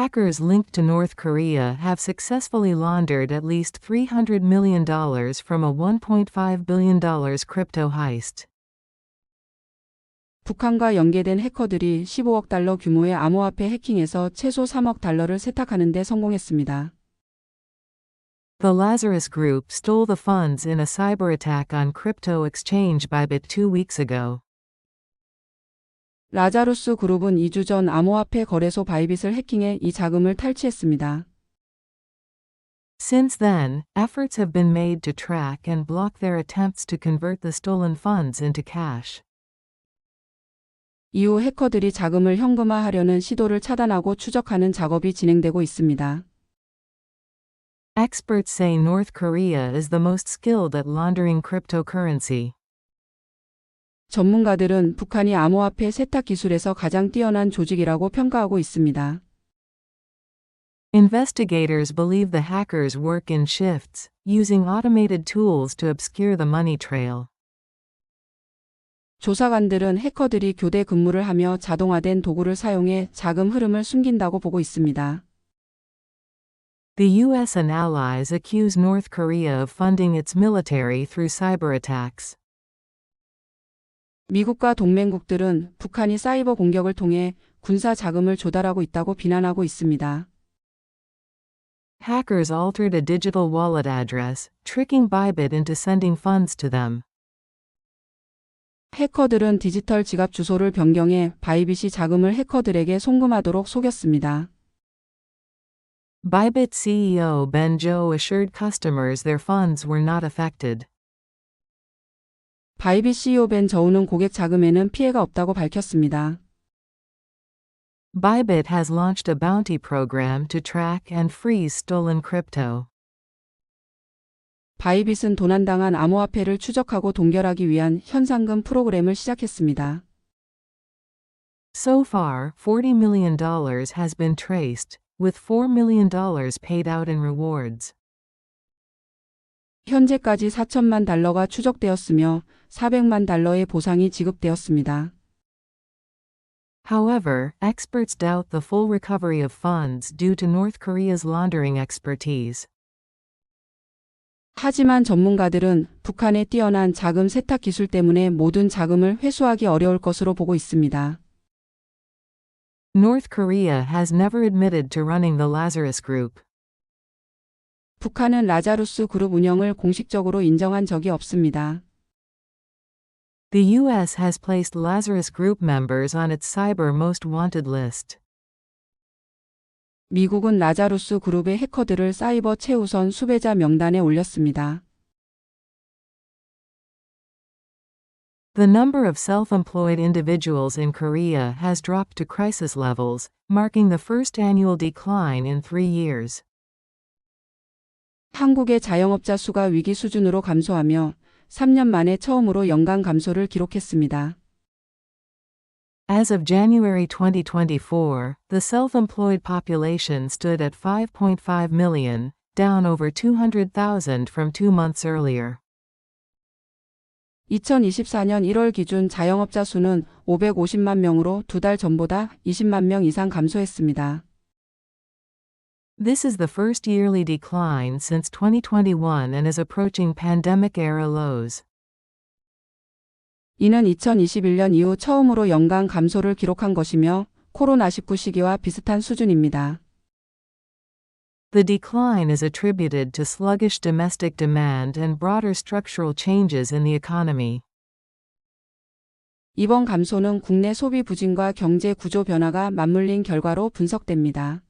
Hackers linked to North Korea have successfully laundered at least $300 million from a $1.5 billion crypto heist. 북한과 연계된 해커들이 15억 달러 규모의 암호화폐 해킹에서 최소 3억 달러를 세탁하는 데 성공했습니다. The Lazarus Group stole the funds in a cyber attack on crypto exchange Bybit 2 weeks ago. 라자루스 그룹은 2주 전 암호화폐 거래소 바이빗을 해킹해 이 자금을 탈취했습니다. Since then, efforts have been made to track and block their attempts to convert the stolen funds into cash. 이후 해커들이 자금을 현금화하려는 시도를 차단하고 추적하는 작업이 진행되고 있습니다. Experts say North Korea is the most skilled at laundering cryptocurrency. 전문가들은 북한이 암호화폐 세탁 기술에서 가장 뛰어난 조직이라고 평가하고 있습니다. Investigators believe the hackers work in shifts, using automated tools to obscure the money trail. 조사관들은 해커들이 교대 근무를 하며 자동화된 도구를 사용해 자금 흐름을 숨긴다고 보고 있습니다. The U.S. and allies accuse North Korea of funding its military through cyber attacks. 미국과 동맹국들은 북한이 사이버 공격을 통해 군사 자금을 조달하고 있다고 비난하고 있습니다. Hackers altered a digital wallet address, tricking Bybit into sending funds to them. 해커들은 디지털 지갑 주소를 변경해 바이빗이 자금을 해커들에게 송금하도록 속였습니다. Bybit CEO Ben Zhou assured customers their funds were not affected. 바이빗 CEO 벤 저우는 고객 자금에는 피해가 없다고 밝혔습니다. Bybit has launched a bounty program to track and freeze stolen crypto. 바이빗은 도난당한 암호화폐를 추적하고 동결하기 위한 현상금 프로그램을 시작했습니다. So far, $40 million has been traced, with $4 million paid out in rewards. 현재까지 4천만 달러가 추적되었으며 400만 달러의 보상이 지급되었습니다. However, experts doubt the full recovery of funds due to North Korea's laundering expertise. 하지만 전문가들은 북한의 뛰어난 자금 세탁 기술 때문에 모든 자금을 회수하기 어려울 것으로 보고 있습니다. North Korea has never admitted to running the Lazarus Group. 북한은 라자루스 그룹 운영을 공식적으로 인정한 적이 없습니다. The U.S. has placed Lazarus Group members on its Cyber Most Wanted list. 미국은 라자루스 그룹의 해커들을 사이버 최우선 수배자 명단에 올렸습니다. The number of self-employed individuals in Korea has dropped to crisis levels, marking the first annual decline in 3 years. 한국의 자영업자 수가 위기 수준으로 감소하며 3년 만에 처음으로 연간 감소를 기록했습니다. As of January 2024, the self-employed population stood at 5.5 million, down over 200,000 from 2 months earlier. 2024년 1월 기준 자영업자 수는 550만 명으로 2달 전보다 20만 명 이상 감소했습니다. This is the first yearly decline since 2021 and is approaching pandemic-era lows. 이는 2021년 이후 처음으로 연간 감소를 기록한 것이며 코로나19 시기와 비슷한 수준입니다. The decline is attributed to sluggish domestic demand and broader structural changes in the economy. 이번 감소는 국내 소비 부진과 경제 구조 변화가 맞물린 결과로 분석됩니다.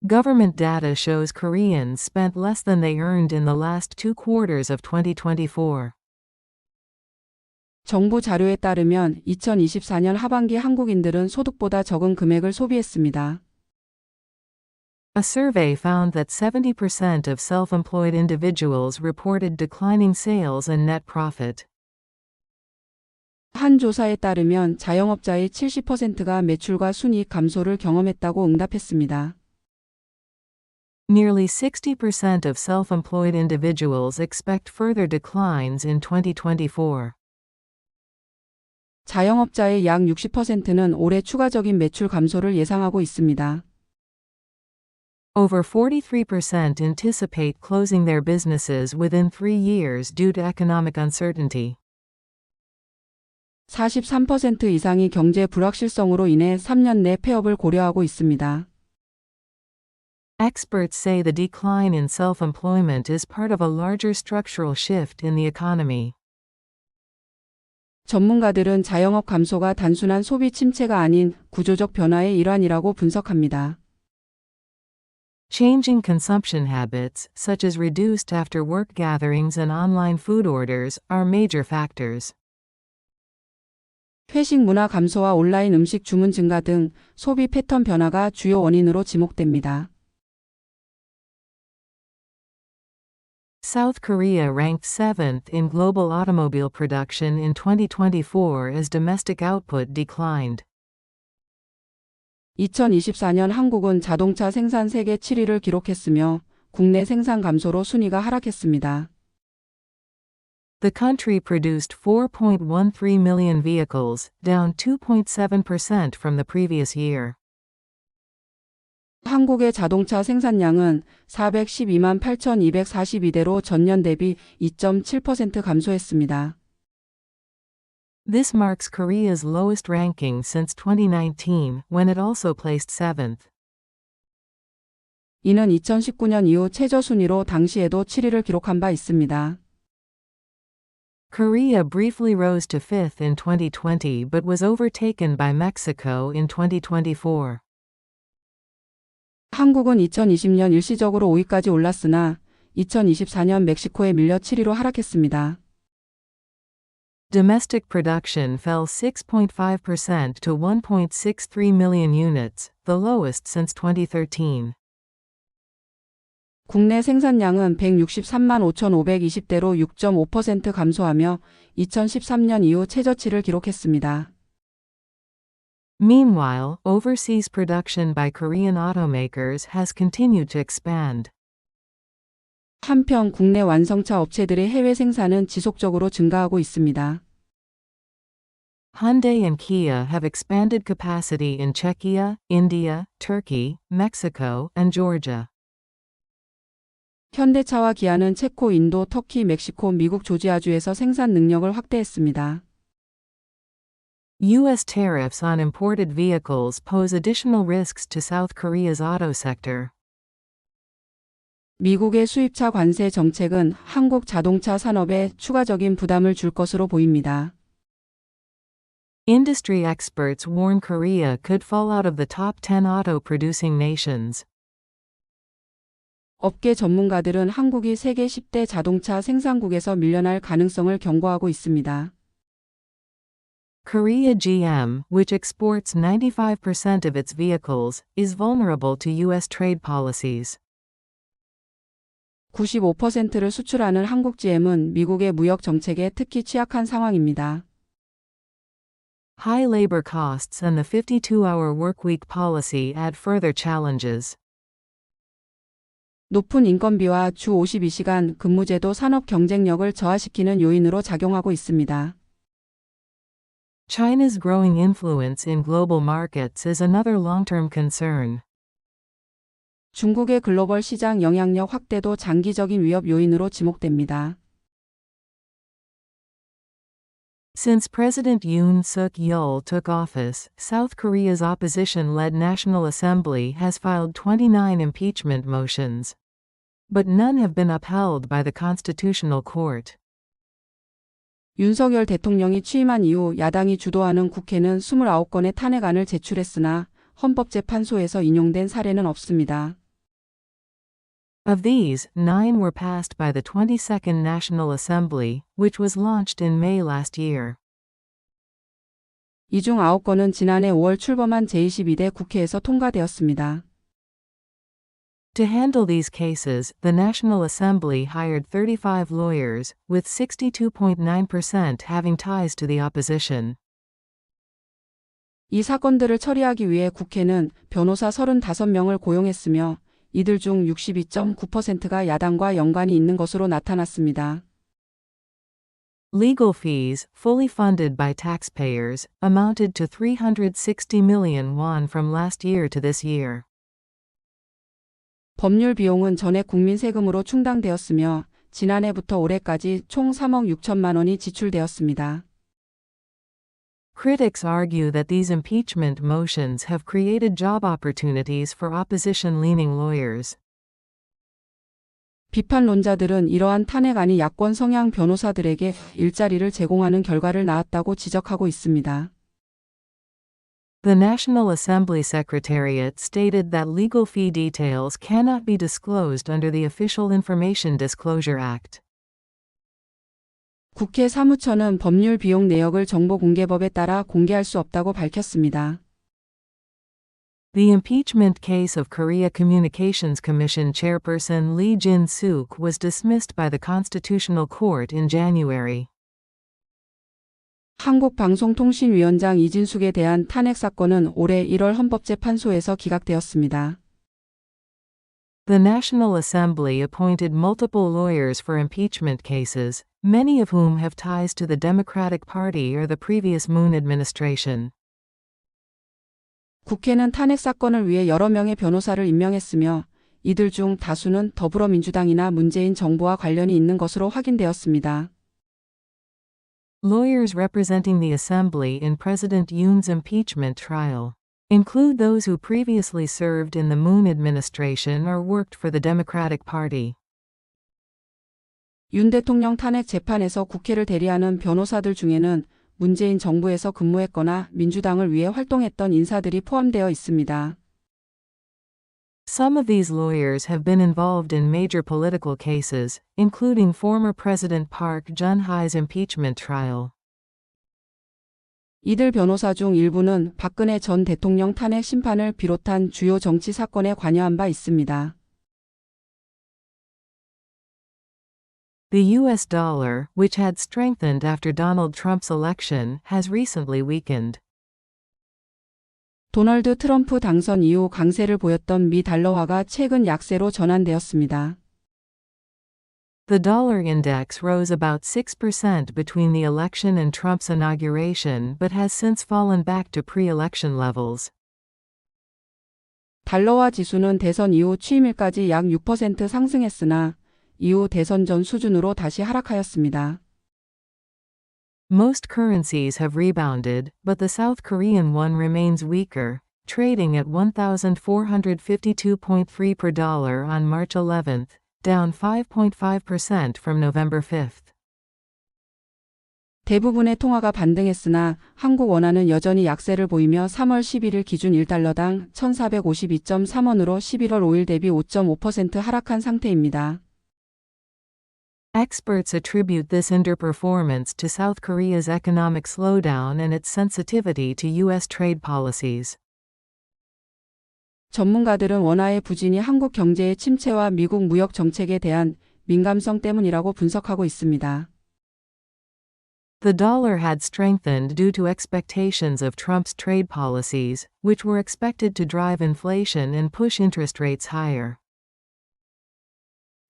Government data shows Koreans spent less than they earned in the last 2 quarters of 2024. 정부 자료에 따르면 2024년 하반기 한국인들은 소득보다 적은 금액을 소비했습니다. A survey found that 70% of self-employed individuals reported declining sales and net profit. 한 조사에 따르면 자영업자의 70%가 매출과 순이익 감소를 경험했다고 응답했습니다. Nearly 60% of self-employed individuals expect further declines in 2024. 자영업자의 약 60%는 올해 추가적인 매출 감소를 예상하고 있습니다. Over 43% anticipate closing their businesses within 3 years due to economic uncertainty. 43% 이상이 경제 불확실성으로 인해 3년 내 폐업을 고려하고 있습니다. Experts say the decline in self-employment is part of a larger structural shift in the economy. 전문가들은 자영업 감소가 단순한 소비 침체가 아닌 구조적 변화의 일환이라고 분석합니다. Changing consumption habits, such as reduced after-work gatherings and online food orders, are major factors. 회식 문화 감소와 온라인 음식 주문 증가 등 소비 패턴 변화가 주요 원인으로 지목됩니다. South Korea ranked 7th in global automobile production in 2024 as domestic output declined. 2024년 한국은 자동차 생산 세계 7위를 기록했으며 국내 생산 감소로 순위가 하락했습니다. The country produced 4.13 million vehicles, down 2.7% from the previous year. 한국의 자동차 생산량은 412만 8,242대로 전년 대비 2.7% 감소했습니다. This marks Korea's lowest ranking since 2019, when it also placed 7th. 이는 2019년 이후 최저 순위로 당시에도 7위를 기록한 바 있습니다. Korea briefly rose to 5th in 2020 but was overtaken by Mexico in 2024. 한국은 2020년 일시적으로 5위까지 올랐으나 2024년 멕시코에 밀려 7위로 하락했습니다. Domestic production fell 6.5% to 1.63 million units, the lowest since 2013. 국내 생산량은 163만 5,520대로 6.5% 감소하며 2013년 이후 최저치를 기록했습니다. Meanwhile, overseas production by Korean automakers has continued to expand. 한편 국내 완성차 업체들의 해외 생산은 지속적으로 증가하고 있습니다. Hyundai and Kia have expanded capacity in Czechia, India, Turkey, Mexico, and Georgia. 현대차와 기아는 체코, 인도, 터키, 멕시코, 미국, 조지아주에서 생산 능력을 확대했습니다. U.S. tariffs on imported vehicles pose additional risks to South Korea's auto sector. 미국의 수입차 관세 정책은 한국 자동차 산업에 추가적인 부담을 줄 것으로 보입니다. Industry experts warn Korea could fall out of the top 10 auto-producing nations. 업계 전문가들은 한국이 세계 10대 자동차 생산국에서 밀려날 가능성을 경고하고 있습니다. Korea GM, which exports 95% of its vehicles, is vulnerable to U.S. trade policies. 95%를 수출하는 한국 GM은 미국의 무역 정책에 특히 취약한 상황입니다. High labor costs and the 52-hour workweek policy add further challenges. 높은 인건비와 주 52시간 근무제도 산업 경쟁력을 저하시키는 요인으로 작용하고 있습니다. China's growing influence in global markets is another long-term concern. 중국의 글로벌 시장 영향력 확대도 장기적인 위협 요인으로 지목됩니다. Since President Yoon Suk-yeol took office, South Korea's opposition-led National Assembly has filed 29 impeachment motions. But none have been upheld by the Constitutional Court. 윤석열 대통령이 취임한 이후 야당이 주도하는 국회는 29건의 탄핵안을 제출했으나 헌법재판소에서 인용된 사례는 없습니다. Of these, 9 were passed by the 22nd National Assembly, which was launched in May last year. 이 중 9건은 지난해 5월 출범한 제22대 국회에서 통과되었습니다. To handle these cases, the National Assembly hired 35 lawyers, with 62.9% having ties to the opposition. 이 사건들을 처리하기 위해 국회는 변호사 35명을 고용했으며 이들 중 62.9%가 야당과 연관이 있는 것으로 나타났습니다. Legal fees, fully funded by taxpayers, amounted to 360 million won from last year to this year. 법률 비용은 전액 국민 세금으로 충당되었으며 지난해부터 올해까지 총 3억 6천만 원이 지출되었습니다. Critics argue that these impeachment motions have created job opportunities for opposition-leaning lawyers. 비판론자들은 이러한 탄핵안이 야권 성향 변호사들에게 일자리를 제공하는 결과를 낳았다고 지적하고 있습니다. The National Assembly Secretariat stated that legal fee details cannot be disclosed under the Official Information Disclosure Act. 국회 사무처는 법률 비용 내역을 정보공개법에 따라 공개할 수 없다고 밝혔습니다. The impeachment case of Korea Communications Commission chairperson Lee Jin-suk was dismissed by the Constitutional Court in January. 한국방송통신위원장 이진숙에 대한 탄핵 사건은 올해 1월 헌법재판소에서 기각되었습니다. The National Assembly appointed multiple lawyers for impeachment cases, many of whom have ties to the Democratic Party or the previous Moon administration. 국회는 탄핵 사건을 위해 여러 명의 변호사를 임명했으며 이들 중 다수는 더불어민주당이나 문재인 정부와 관련이 있는 것으로 확인되었습니다. Lawyers representing the Assembly in President Yoon's impeachment trial include those who previously served in the Moon administration or worked for the Democratic Party. 윤 대통령 탄핵 재판에서 국회를 대리하는 변호사들 중에는 문재인 정부에서 근무했거나 민주당을 위해 활동했던 인사들이 포함되어 있습니다. Some of these lawyers have been involved in major political cases, including former President Park Geun-hye's impeachment trial. 이들 변호사 중 일부는 박근혜 전 대통령 탄핵 심판을 비롯한 주요 정치 사건에 관여한 바 있습니다. The U.S. dollar, which had strengthened after Donald Trump's election, has recently weakened. 도널드 트럼프 당선 이후 강세를 보였던 미 달러화가 최근 약세로 전환되었습니다. The dollar index rose about 6% between the election and Trump's inauguration but has since fallen back to pre-election levels. 달러화 지수는 대선 이후 취임일까지 약 6% 상승했으나 이후 대선 전 수준으로 다시 하락하였습니다. Most currencies have rebounded, but the South Korean won remains weaker, trading at 1,452.3 per dollar on March 11th, down 5.5% from November 5th. 대부분의 통화가 반등했으나 한국 원화는 여전히 약세를 보이며 3월 11일 기준 1달러당 1,452.3원으로 11월 5일 대비 5.5% 하락한 상태입니다. Experts attribute this underperformance to South Korea's economic slowdown and its sensitivity to U.S. trade policies. 전문가들은 원화의 부진이 한국 경제의 침체와 미국 무역 정책에 대한 민감성 때문이라고 분석하고 있습니다. The dollar had strengthened due to expectations of Trump's trade policies, which were expected to drive inflation and push interest rates higher.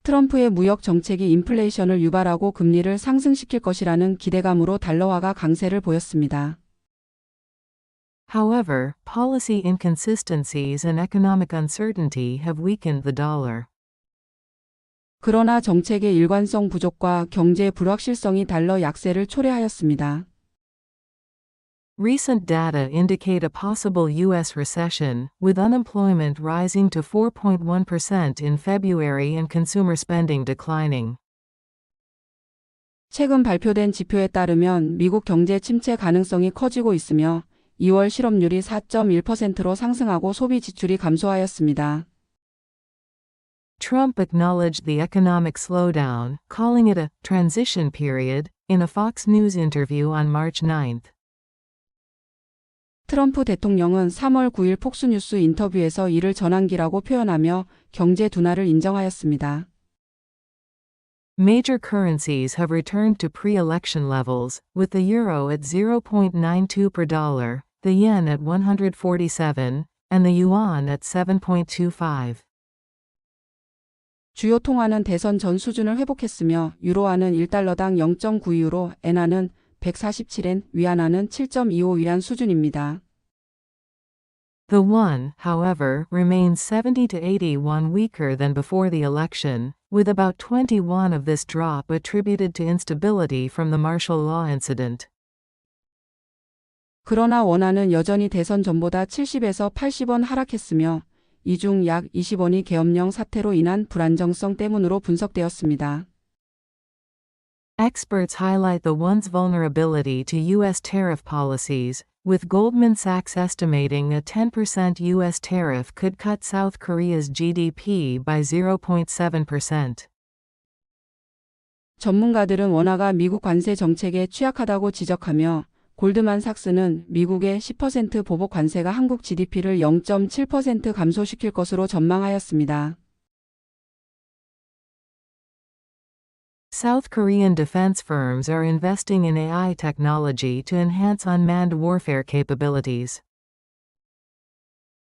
트럼프의 무역 정책이 인플레이션을 유발하고 금리를 상승시킬 것이라는 기대감으로 달러화가 강세를 보였습니다. However, policy inconsistencies and economic uncertainty have weakened the dollar. 그러나 정책의 일관성 부족과 경제 불확실성이 달러 약세를 초래하였습니다. Recent data indicate a possible U.S. recession, with unemployment rising to 4.1% in February and consumer spending declining. 최근 발표된 지표에 따르면 미국 경제 침체 가능성이 커지고 있으며 2월 실업률이 4.1%로 상승하고 소비 지출이 감소하였습니다. Trump acknowledged the economic slowdown, calling it a transition period, in a Fox News interview on March 9th. 트럼프 대통령은 3월 9일 폭스뉴스 인터뷰에서 이를 전환기라고 표현하며 경제 둔화를 인정하였습니다. Major currencies have returned to pre-election levels, with the euro at 0.92 per dollar, the yen at 147, and the yuan at 7.25. 주요 통화는 대선 전 수준을 회복했으며 유로화는 1달러당 0.92유로, 엔화는 147엔, 위안화는 7.25위안 수준입니다. The won, however, remains 70 to 81 weaker than before the election, with about 21 of this drop attributed to instability from the martial law incident. 그러나 원화는 여전히 대선 전보다 70에서 80원 하락했으며 이 중 약 20원이 계엄령 사태로 인한 불안정성 때문으로 분석되었습니다. Experts highlight the won's vulnerability to U.S. tariff policies, with Goldman Sachs estimating a 10% U.S. tariff could cut South Korea's GDP by 0.7%. 전문가들은 원화가 미국 관세 정책에 취약하다고 지적하며 골드만삭스는 미국의 10% 보복 관세가 한국 GDP를 0.7% 감소시킬 것으로 전망하였습니다. South Korean defense firms are investing in AI technology to enhance unmanned warfare capabilities.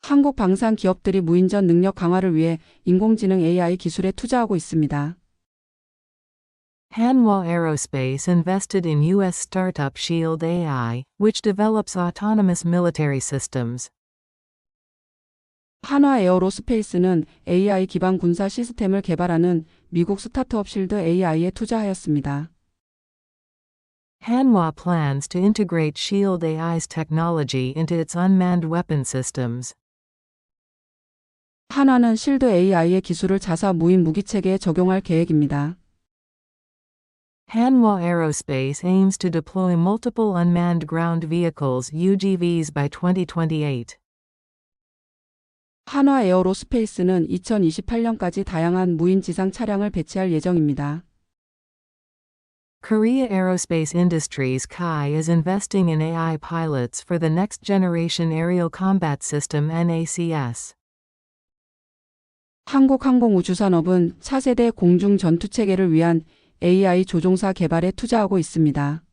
한국 방산 기업들이 무인전 능력 강화를 위해 인공지능 AI 기술에 투자하고 있습니다. Hanwha Aerospace invested in U.S. startup Shield AI, which develops autonomous military systems. 한화 에어로스페이스는 AI 기반 군사 시스템을 개발하는 미국 스타트업 실드 AI에 투자하였습니다. Hanwha plans to integrate Shield AI's technology into its unmanned weapon systems. 한화는 실드 AI의 기술을 자사 무인 무기체계에 적용할 계획입니다. Hanwha Aerospace aims to deploy multiple unmanned ground vehicles UGVs by 2028. 한화 에어로스페이스는 2028년까지 다양한 무인 지상 차량을 배치할 예정입니다. Korea Aerospace Industries (KAI) is investing in AI pilots for the Next Generation Aerial Combat System (NACS). 한국항공우주산업은 차세대 공중 전투체계를 위한 AI 조종사 개발에 투자하고 있습니다.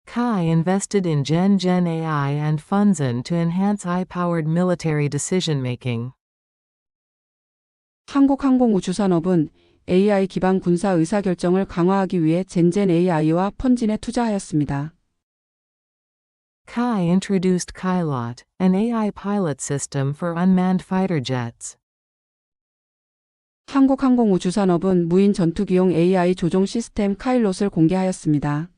KAI invested in Gen AI and Funzon to enhance AI-powered military decision-making. 한국항공우주산업은 AI 기반 군사 의사결정을 강화하기 위해 젠젠 AI와 펀진에 투자하였습니다. KAI introduced Kailot, an AI pilot system for unmanned fighter jets. 한국항공우주산업은 무인 전투기용 AI 조종 시스템 카일롯을 공개하였습니다.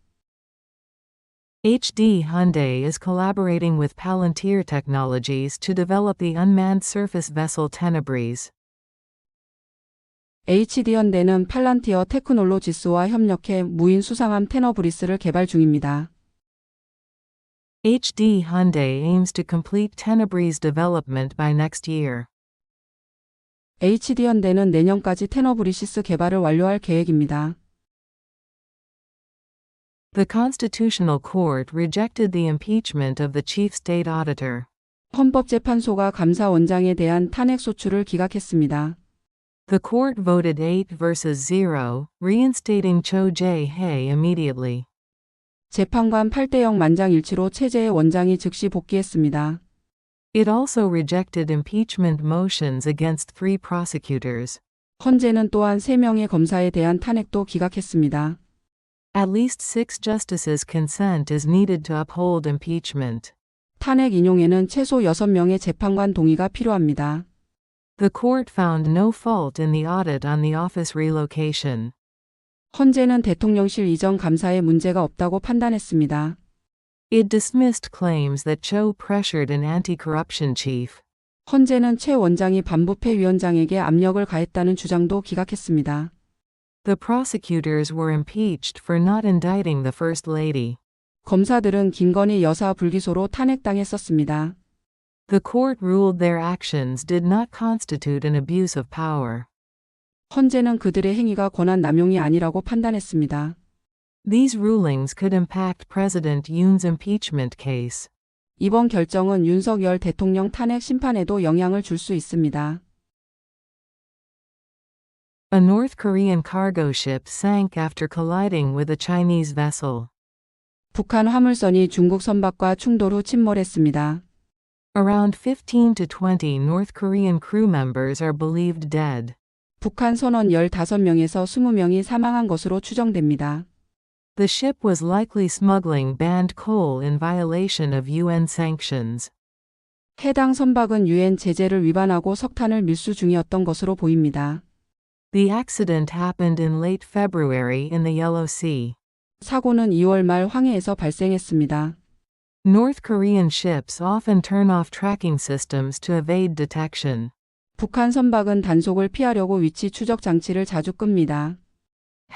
HD Hyundai is collaborating with Palantir Technologies to develop the unmanned surface vessel Tenebris. HD현대는 팔란티어 테크놀로지스와 협력해 무인 수상함 테너브리스를 개발 중입니다. HD Hyundai aims to complete Tenebris development by next year. HD현대는 내년까지 테너브리시스 개발을 완료할 계획입니다. The Constitutional Court rejected the impeachment of the Chief State Auditor. 헌법재판소가 감사원장에 대한 탄핵 소추를 기각했습니다. The court voted 8 versus 0, reinstating Cho Jae-hae immediately. 재판관 8대0 만장일치로 체제의 원장이 즉시 복귀했습니다. It also rejected impeachment motions against 3 prosecutors. 헌재는 또한 3명의 검사에 대한 탄핵도 기각했습니다. At least 6 justices' consent is needed to uphold impeachment. 탄핵 인용에는 최소 6명의 재판관 동의가 필요합니다. The court found no fault in the audit on the office relocation. 헌재는 대통령실 이전 감사에 문제가 없다고 판단했습니다. It dismissed claims that Cho pressured an anti-corruption chief. 헌재는 최 원장이 반부패 위원장에게 압력을 가했다는 주장도 기각했습니다. The prosecutors were impeached for not indicting the First Lady. 검사들은 김건희 여사 불기소로 탄핵당했었습니다. The court ruled their actions did not constitute an abuse of power. 헌재는 그들의 행위가 권한 남용이 아니라고 판단했습니다. These rulings could impact President Yoon's impeachment case. 이번 결정은 윤석열 대통령 탄핵 심판에도 영향을 줄 수 있습니다. A North Korean cargo ship sank after colliding with a Chinese vessel. 북한 화물선이 중국 선박과 충돌 후 침몰했습니다. Around 15 to 20 North Korean crew members are believed dead. 북한 선원 15명에서 20명이 사망한 것으로 추정됩니다. The ship was likely smuggling banned coal in violation of UN sanctions. 해당 선박은 유엔 제재를 위반하고 석탄을 밀수 중이었던 것으로 보입니다. The accident happened in late February in the Yellow Sea. 사고는 2월 말 황해에서 발생했습니다. North Korean ships often turn off tracking systems to evade detection. 북한 선박은 단속을 피하려고 위치 추적 장치를 자주 끕니다.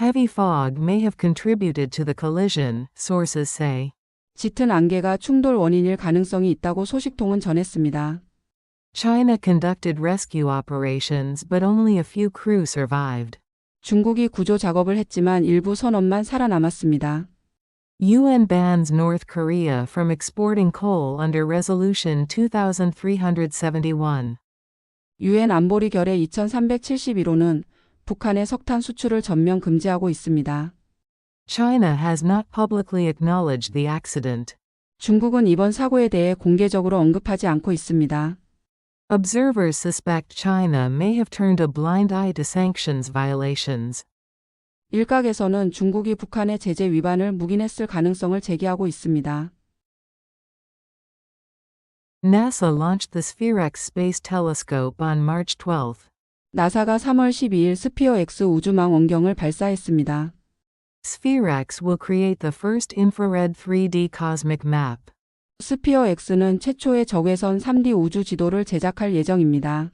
Heavy fog may have contributed to the collision, sources say. 짙은 안개가 충돌 원인일 가능성이 있다고 소식통은 전했습니다. China conducted rescue operations but only a few crew survived. 중국이 구조 작업을 했지만 일부 선원만 살아남았습니다. UN bans North Korea from exporting coal under Resolution 2371. 유엔 안보리 결의 2371호는 북한의 석탄 수출을 전면 금지하고 있습니다. China has not publicly acknowledged the accident. 중국은 이번 사고에 대해 공개적으로 언급하지 않고 있습니다. Observers suspect China may have turned a blind eye to sanctions violations. 일각에서는 중국이 북한의 제재 위반을 묵인했을 가능성을 제기하고 있습니다. NASA launched the SPHEREX space telescope on March 12. 나사가 3월 12일 스피어 X 우주망 원경을 발사했습니다. SPHEREX will create the first infrared 3D cosmic map. 스피어 X는 최초의 적외선 3D 우주 지도를 제작할 예정입니다.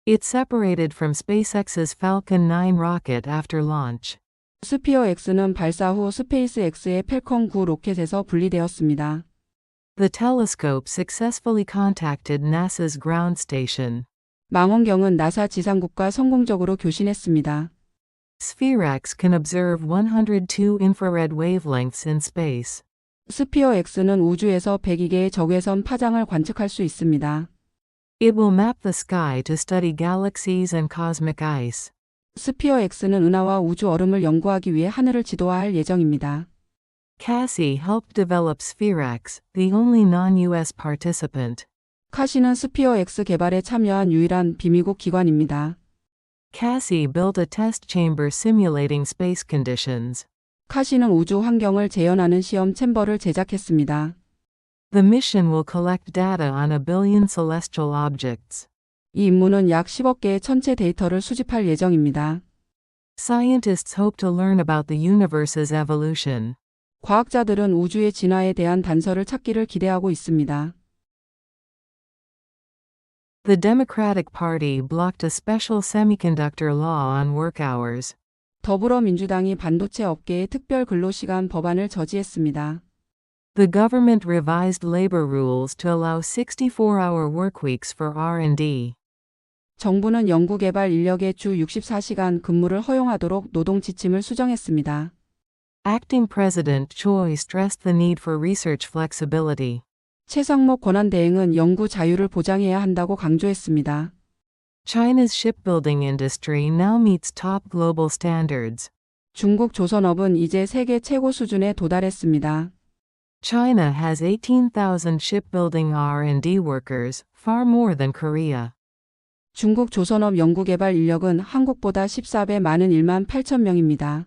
It separated from SpaceX's Falcon 9 rocket after launch. 스피어 X는 발사 후 스페이스X의 펠컨 9 로켓에서 분리되었습니다. The telescope successfully contacted NASA's ground station. 망원경은 나사 지상국과 성공적으로 교신했습니다. SPHEREX can observe 102 infrared wavelengths in space. 스피어 X는 우주에서 102개의 적외선 파장을 관측할 수 있습니다. It will map the sky to study galaxies and cosmic ice. 스피어 X는 은하와 우주 얼음을 연구하기 위해 하늘을 지도화할 예정입니다. CASI helped develop SPHEREX, the only non-US participant. 카시는 스피어 X 개발에 참여한 유일한 비미국 기관입니다. CASI built a test chamber simulating space conditions. 카시는 우주 환경을 재현하는 시험 챔버를 제작했습니다. The mission will collect data on a billion celestial objects. 이 임무는 약 10억 개의 천체 데이터를 수집할 예정입니다. Scientists hope to learn about the universe's evolution. 과학자들은 우주의 진화에 대한 단서를 찾기를 기대하고 있습니다. The Democratic Party blocked a special semiconductor law on work hours. 더불어민주당이 반도체 업계의 특별 근로시간 법안을 저지했습니다. The government revised labor rules to allow 64-hour workweeks for R&D. 정부는 연구개발 인력의 주 64시간 근무를 허용하도록 노동 지침을 수정했습니다. Acting President Choi stressed the need for research flexibility. 최상목 권한대행은 연구 자유를 보장해야 한다고 강조했습니다. China's shipbuilding industry now meets top global standards. 중국 조선업은 이제 세계 최고 수준에 도달했습니다. China has 18,000 shipbuilding R&D workers, far more than Korea. 중국 조선업 연구개발 인력은 한국보다 14배 많은 1만 8천 명입니다.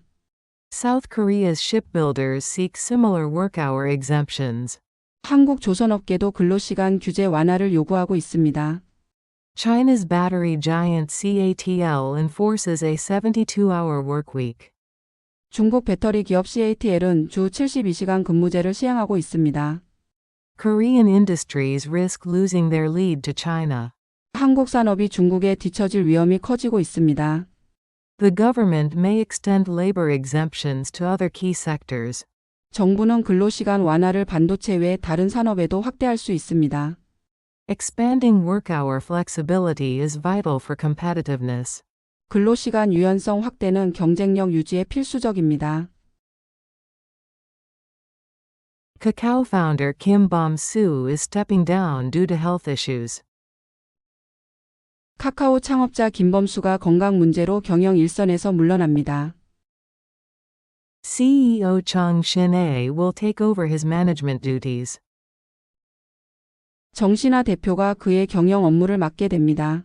South Korea's shipbuilders seek similar work hour exemptions. 한국 조선업계도 근로시간 규제 완화를 요구하고 있습니다. China's battery giant CATL enforces a 72-hour workweek. 중국 배터리 기업 CATL은 주 72시간 근무제를 시행하고 있습니다. Korean industries risk losing their lead to China. 한국 산업이 중국에 뒤처질 위험이 커지고 있습니다. The government may extend labor exemptions to other key sectors. 정부는 근로시간 완화를 반도체 외 다른 산업에도 확대할 수 있습니다. Expanding work hour flexibility is vital for competitiveness. 근로시간 유연성 확대는 경쟁력 유지에 필수적입니다. Kakao founder Kim Bom-soo is stepping down due to health issues. 카카오 창업자 김범수가 건강 문제로 경영 일선에서 물러납니다. CEO Chung Shin-ae will take over his management duties. 정신아 대표가 그의 경영 업무를 맡게 됩니다.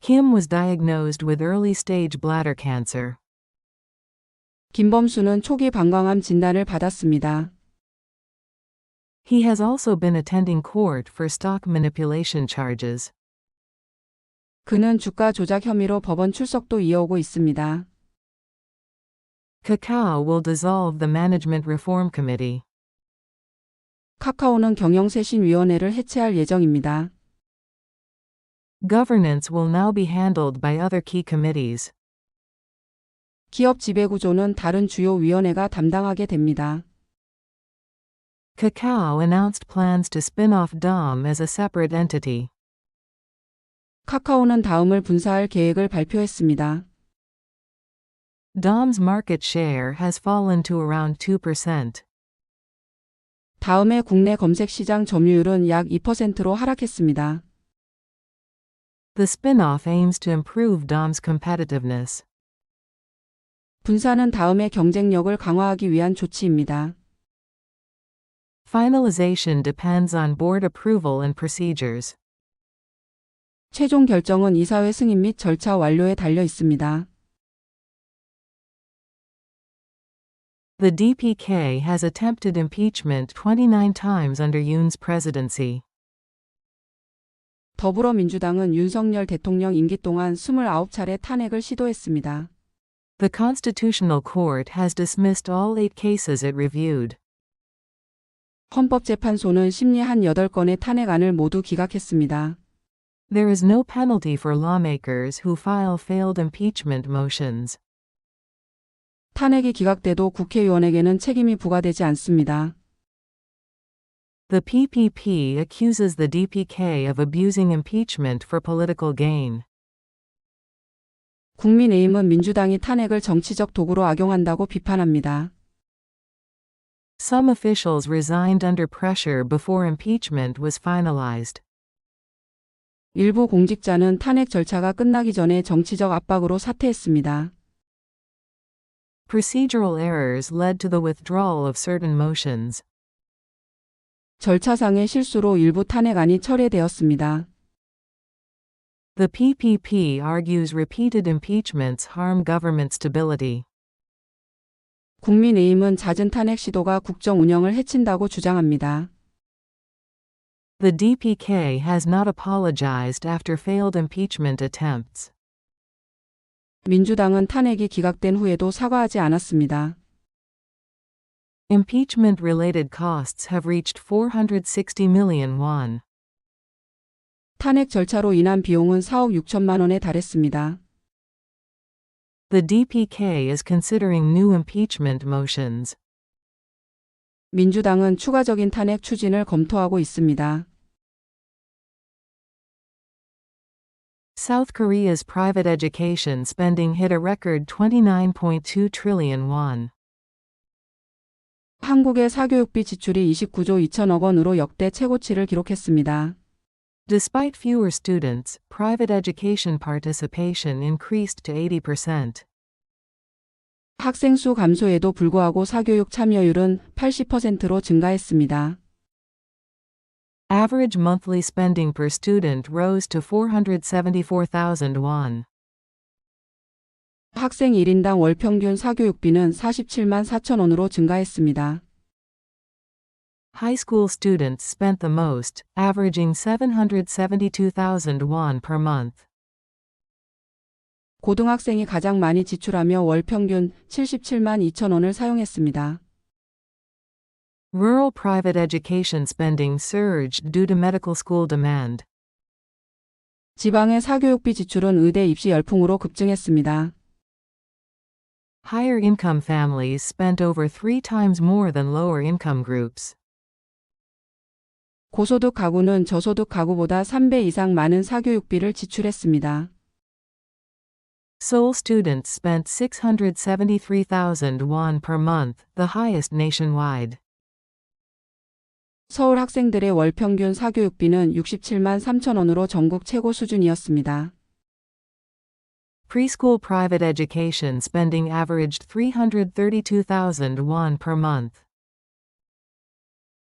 Kim was diagnosed with early-stage bladder cancer. 김범수는 초기 방광암 진단을 받았습니다. He has also been attending court for stock manipulation charges. 그는 주가 조작 혐의로 법원 출석도 이어오고 있습니다. Kakao will dissolve the Management Reform Committee. 카카오는 경영쇄신위원회를 해체할 예정입니다. Governance will now be handled by other key committees. 기업 지배구조는 다른 주요 위원회가 담당하게 됩니다. Kakao announced plans to spin off DOM as a separate entity. 카카오는 다음을 분사할 계획을 발표했습니다. DOM's market share has fallen to around 2%. 다음해 국내 검색 시장 점유율은 약 2%로 하락했습니다. The spin-off aims to improve DOM's competitiveness. 분사는 다음해 경쟁력을 강화하기 위한 조치입니다. Finalization depends on board approval and procedures. 최종 결정은 이사회 승인 및 절차 완료에 달려 있습니다. The DPK has attempted impeachment 29 times under Yoon's presidency. 더불어민주당은 윤석열 대통령 임기 동안 29차례 탄핵을 시도했습니다. The Constitutional Court has dismissed all 8 cases it reviewed. 헌법재판소는 심리한 8건의 탄핵안을 모두 기각했습니다. There is no penalty for lawmakers who file failed impeachment motions. 탄핵이 기각돼도 국회의원에게는 책임이 부과되지 않습니다. The PPP accuses the DPK of abusing impeachment for political gain. 국민의힘은 민주당이 탄핵을 정치적 도구로 악용한다고 비판합니다. Some officials resigned under pressure before impeachment was finalized. 일부 공직자는 탄핵 절차가 끝나기 전에 정치적 압박으로 사퇴했습니다. Procedural errors led to the withdrawal of certain motions. 절차상의 실수로 일부 탄핵안이 철회되었습니다. The PPP argues repeated impeachments harm government stability. 국민의힘은 잦은 탄핵 시도가 국정 운영을 해친다고 주장합니다. The DPK has not apologized after failed impeachment attempts. 민주당은 탄핵이 기각된 후에도 사과하지 않았습니다. Impeachment-related costs have reached 460 million won. 탄핵 절차로 인한 비용은 4억 6천만 원에 달했습니다. The DPK is considering new impeachment motions. 민주당은 추가적인 탄핵 추진을 검토하고 있습니다. South Korea's private education spending hit a record 29.2 trillion won. 한국의 사교육비 지출이 29조 2천억 원으로 역대 최고치를 기록했습니다. Despite fewer students, private education participation increased to 80%. 학생 수 감소에도 불구하고 사교육 참여율은 80%로 증가했습니다. Average monthly spending per student rose to 474,000 won. 학생 1인당 월 평균 사교육비는 47만 4천 원으로 증가했습니다. High school students spent the most, averaging 772,000 won per month. 고등학생이 가장 많이 지출하며 월 평균 77만 2천 원을 사용했습니다. Rural private education spending surged due to medical school demand. 지방의 사교육비 지출은 의대 입시 열풍으로 급증했습니다. Higher income families spent over 3 times more than lower income groups. 고소득 가구는 저소득 가구보다 3배 이상 많은 사교육비를 지출했습니다. Seoul students spent 673,000 won per month, the highest nationwide. 서울 학생들의 월 평균 사교육비는 67만 3천 원으로 전국 최고 수준이었습니다. Preschool private education spending averaged 332,000 won per month.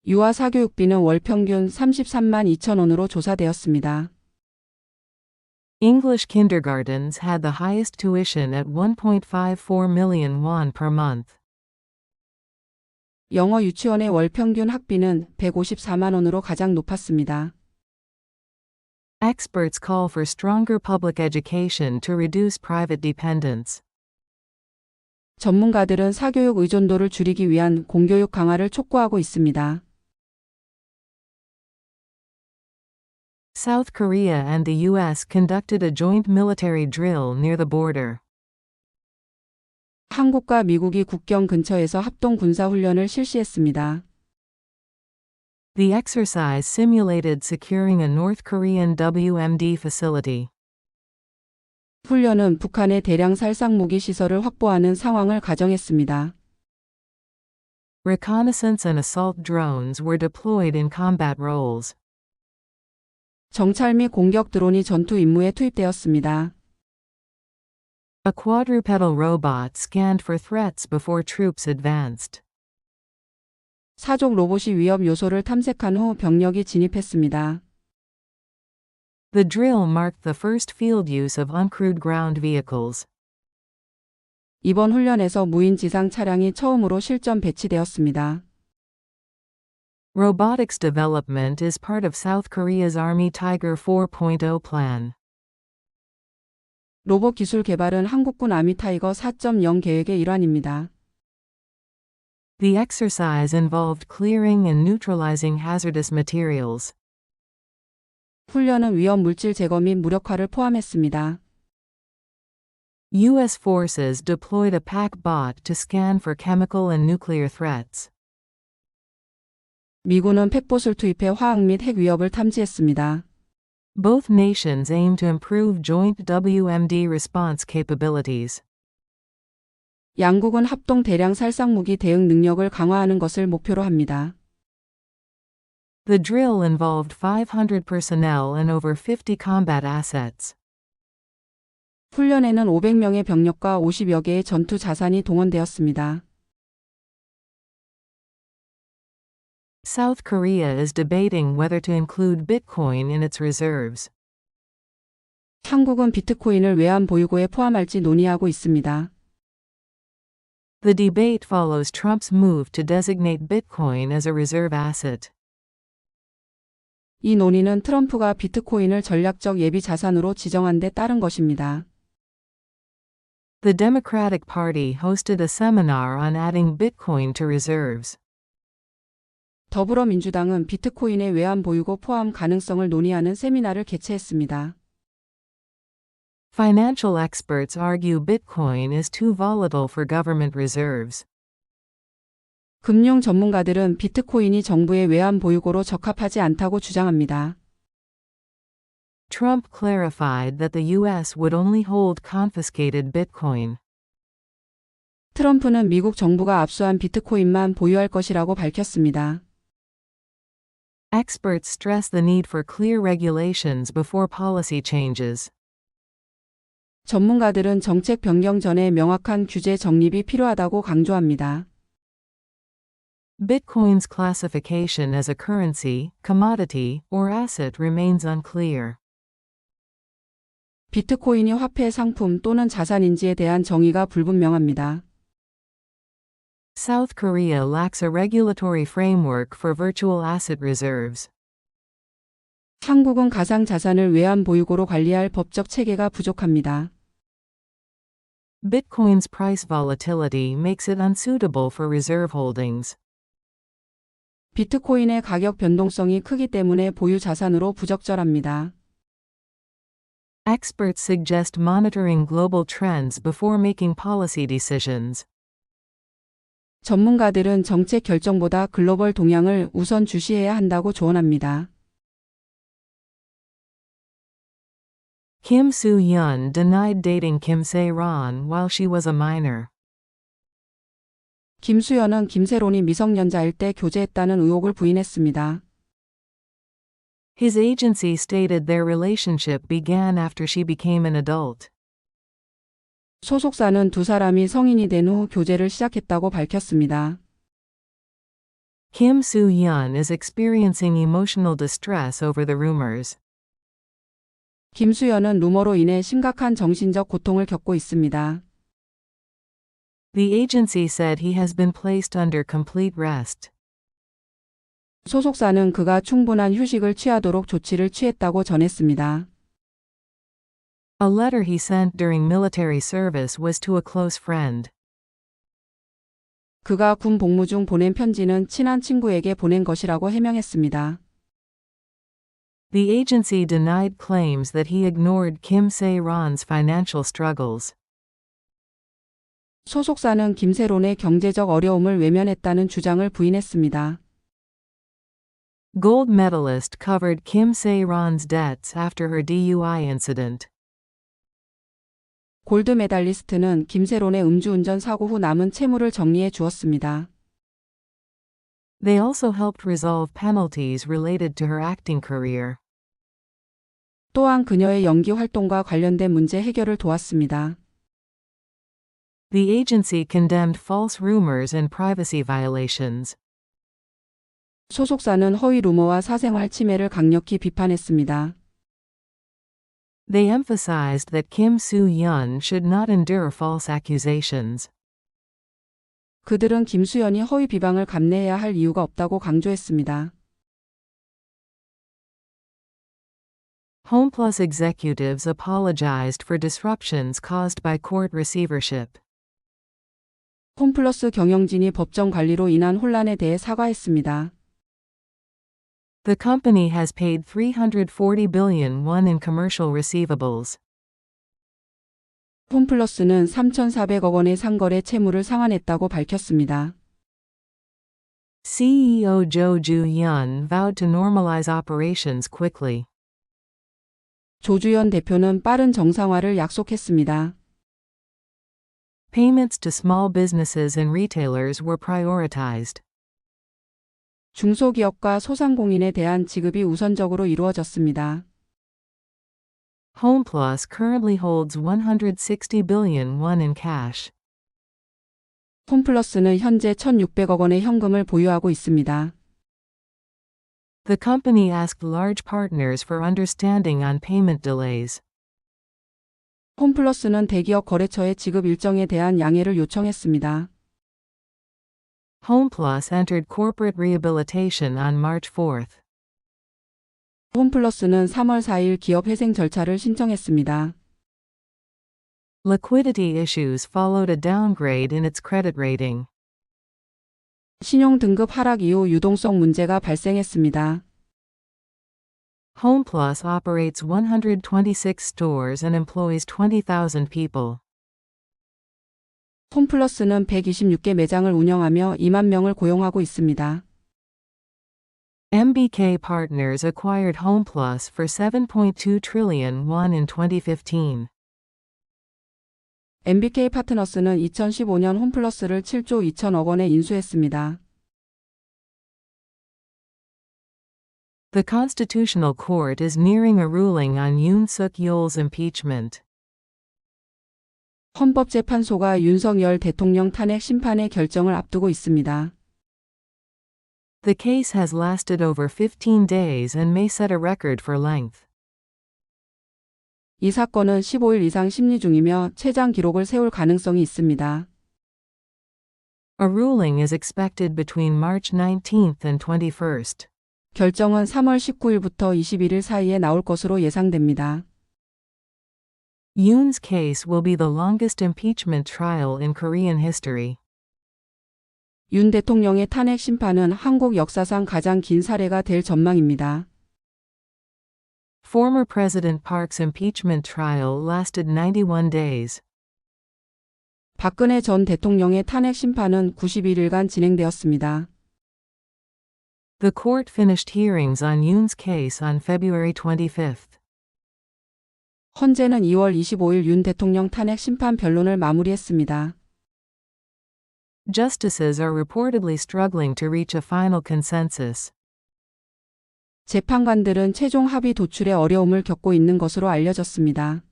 유아 사교육비는 월 평균 33만 2천 원으로 조사되었습니다. English kindergartens had the highest tuition at 1.54 million won per month. 영어 유치원의 월 평균 학비는 154만 원으로 가장 높았습니다. Experts call for stronger public education to reduce private dependence. 전문가들은 사교육 의존도를 줄이기 위한 공교육 강화를 촉구하고 있습니다. South Korea and the U.S. conducted a joint military drill near the border. 한국과 미국이 국경 근처에서 합동 군사 훈련을 실시했습니다. The exercise simulated securing a North Korean WMD facility. 훈련은 북한의 대량 살상 무기 시설을 확보하는 상황을 가정했습니다. Reconnaissance and assault drones were deployed in combat roles. 정찰 및 공격 드론이 전투 임무에 투입되었습니다. A quadrupedal robot scanned for threats before troops advanced. 사족 로봇이 위협 요소를 탐색한 후 병력이 진입했습니다. The drill marked the first field use of uncrewed ground vehicles. 이번 훈련에서 무인 지상 차량이 처음으로 실전 배치되었습니다. Robotics development is part of South Korea's Army Tiger 4.0 plan. 로봇 기술 개발은 한국군 아미타이거 4.0 계획의 일환입니다. The exercise involved clearing and neutralizing hazardous materials. 훈련은 위험 물질 제거 및 무력화를 포함했습니다. U.S. forces deployed a PAC bot to scan for chemical and nuclear threats. 미군은 팩봇을 투입해 화학 및 핵 위협을 탐지했습니다. Both nations aim to improve joint WMD response capabilities. 양국은 합동 대량 살상 무기 대응 능력을 강화하는 것을 목표로 합니다. The drill involved 500 personnel and over 50 combat assets. 훈련에는 500명의 병력과 50여 개의 전투 자산이 동원되었습니다. South Korea is debating whether to include Bitcoin in its reserves. 한국은 비트코인을 외환 보유고에 포함할지 논의하고 있습니다. The debate follows Trump's move to designate Bitcoin as a reserve asset. 이 논의는 트럼프가 비트코인을 전략적 예비 자산으로 지정한 데 따른 것입니다. The Democratic Party hosted a seminar on adding Bitcoin to reserves. 더불어민주당은 비트코인의 외환 보유고 포함 가능성을 논의하는 세미나를 개최했습니다. Financial experts argue Bitcoin is too volatile for government reserves. 금융 전문가들은 비트코인이 정부의 외환 보유고로 적합하지 않다고 주장합니다. Trump clarified that the U.S. would only hold confiscated Bitcoin. 트럼프는 미국 정부가 압수한 비트코인만 보유할 것이라고 밝혔습니다. Experts stress the need for clear regulations before policy changes. 전문가들은 정책 변경 전에 명확한 규제 정립이 필요하다고 강조합니다. Bitcoin's classification as a currency, commodity, or asset remains unclear. 비트코인이 화폐 상품 또는 자산인지에 대한 정의가 불분명합니다. South Korea lacks a regulatory framework for virtual asset reserves. 한국은 가상 자산을 외환 보유고로 관리할 법적 체계가 부족합니다. Bitcoin's price volatility makes it unsuitable for reserve holdings. 비트코인의 가격 변동성이 크기 때문에 보유 자산으로 부적절합니다. Experts suggest monitoring global trends before making policy decisions. 전문가들은 정책 결정보다 글로벌 동향을 우선 주시해야 한다고 조언합니다. Kim Soo-hyun denied dating Kim Se-ron while she was a minor. 김수현은 김세론이 미성년자일 때 교제했다는 의혹을 부인했습니다. His agency stated their relationship began after she became an adult. 소속사는 두 사람이 성인이 된 후 교제를 시작했다고 밝혔습니다. Kim Soo-hyun is experiencing emotional distress over the rumors. 김수현은 루머로 인해 심각한 정신적 고통을 겪고 있습니다. The agency said he has been placed under complete rest. 소속사는 그가 충분한 휴식을 취하도록 조치를 취했다고 전했습니다. A letter he sent during military service was to a close friend. 그가 군 복무 중 보낸 편지는 친한 친구에게 보낸 것이라고 해명했습니다. The agency denied claims that he ignored Kim Se-ron's financial struggles. 소속사는 김세론의 경제적 어려움을 외면했다는 주장을 부인했습니다. Gold medalist covered Kim Se-ron's debts after her DUI incident. 골드 메달리스트는 김세론의 음주운전 사고 후 남은 채무를 정리해 주었습니다. They also helped resolve penalties related to her acting career. 또한 그녀의 연기 활동과 관련된 문제 해결을 도왔습니다. The agency condemned false rumors and privacy violations. 소속사는 허위 루머와 사생활 침해를 강력히 비판했습니다. They emphasized that Kim Soo-hyun should not endure false accusations. 그들은 김수현이 허위 비방을 감내해야 할 이유가 없다고 강조했습니다. HomePlus executives apologized for disruptions caused by court receivership. 홈플러스 경영진이 법정 관리로 인한 혼란에 대해 사과했습니다. The company has paid 340 billion won in commercial receivables. 홈플러스는 3,400억 원의 상거래 채무를 상환했다고 밝혔습니다. CEO Jo Joo-hyun vowed to normalize operations quickly. 조주현 대표는 빠른 정상화를 약속했습니다. Payments to small businesses and retailers were prioritized. 중소기업과 소상공인에 대한 지급이 우선적으로 이루어졌습니다. HomePlus currently holds 160 billion won in cash. 홈플러스는 현재 1,600억 원의 현금을 보유하고 있습니다. The company asked large partners for understanding on payment delays. 홈플러스는 대기업 거래처의 지급 일정에 대한 양해를 요청했습니다. HomePlus entered corporate rehabilitation on March 4th. 홈플러스는 3월 4일 기업 회생 절차를 신청했습니다. Liquidity issues followed a downgrade in its credit rating. 신용 등급 하락 이후 유동성 문제가 발생했습니다. HomePlus operates 126 stores and employs 20,000 people. 홈플러스는 126개 매장을 운영하며 2만 명을 고용하고 있습니다. MBK Partners acquired HomePlus for 7.2 trillion won in 2015. MBK 파트너스는 2015년 홈플러스를 7조 2천억 원에 인수했습니다. The Constitutional Court is nearing a ruling on Yoon Suk-yeol's impeachment. 헌법재판소가 윤석열 대통령 탄핵 심판의 결정을 앞두고 있습니다. The case has lasted over 15 days and may set a record for length. 이 사건은 15일 이상 심리 중이며 최장 기록을 세울 가능성이 있습니다. A ruling is expected between March 19th and 21st. 결정은 3월 19일부터 21일 사이에 나올 것으로 예상됩니다. Yoon's case will be the longest impeachment trial in Korean history. 윤 대통령의 탄핵 심판은 한국 역사상 가장 긴 사례가 될 전망입니다. Former President Park's impeachment trial lasted 91 days. 박근혜 전 대통령의 탄핵 심판은 91일간 진행되었습니다. The court finished hearings on Yoon's case on February 25th. 헌재는 2월 25일 윤 대통령 탄핵 심판 변론을 마무리했습니다. Justices are reportedly struggling to reach a final consensus. 재판관들은 최종 합의 도출에 어려움을 겪고 있는 것으로 알려졌습니다.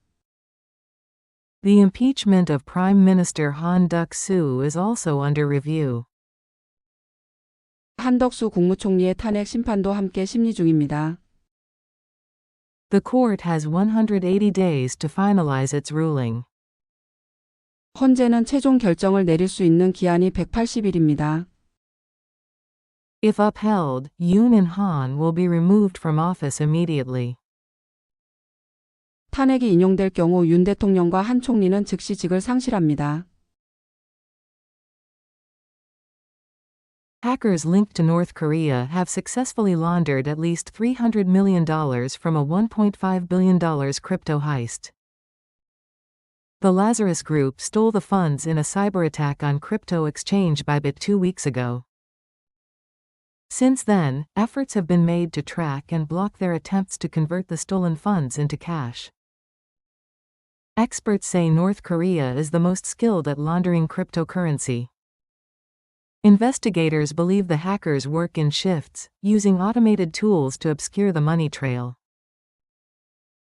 The impeachment of Prime Minister Han Duck-soo is also under review. 한덕수 국무총리의 탄핵 심판도 함께 심리 중입니다. The court has 180 days to finalize its ruling. 헌재는 최종 결정을 내릴 수 있는 기한이 180일입니다. If upheld, Yoon In-han will be removed from office immediately. 탄핵이 인용될 경우 윤 대통령과 한 총리는 즉시 직을 상실합니다. Hackers linked to North Korea have successfully laundered at least $300 million from a $1.5 billion crypto heist. The Lazarus Group stole the funds in a cyber attack on crypto exchange Bybit 2 weeks ago. Since then, efforts have been made to track and block their attempts to convert the stolen funds into cash. Experts say North Korea is the most skilled at laundering cryptocurrency. Investigators believe the hackers work in shifts, using automated tools to obscure the money trail.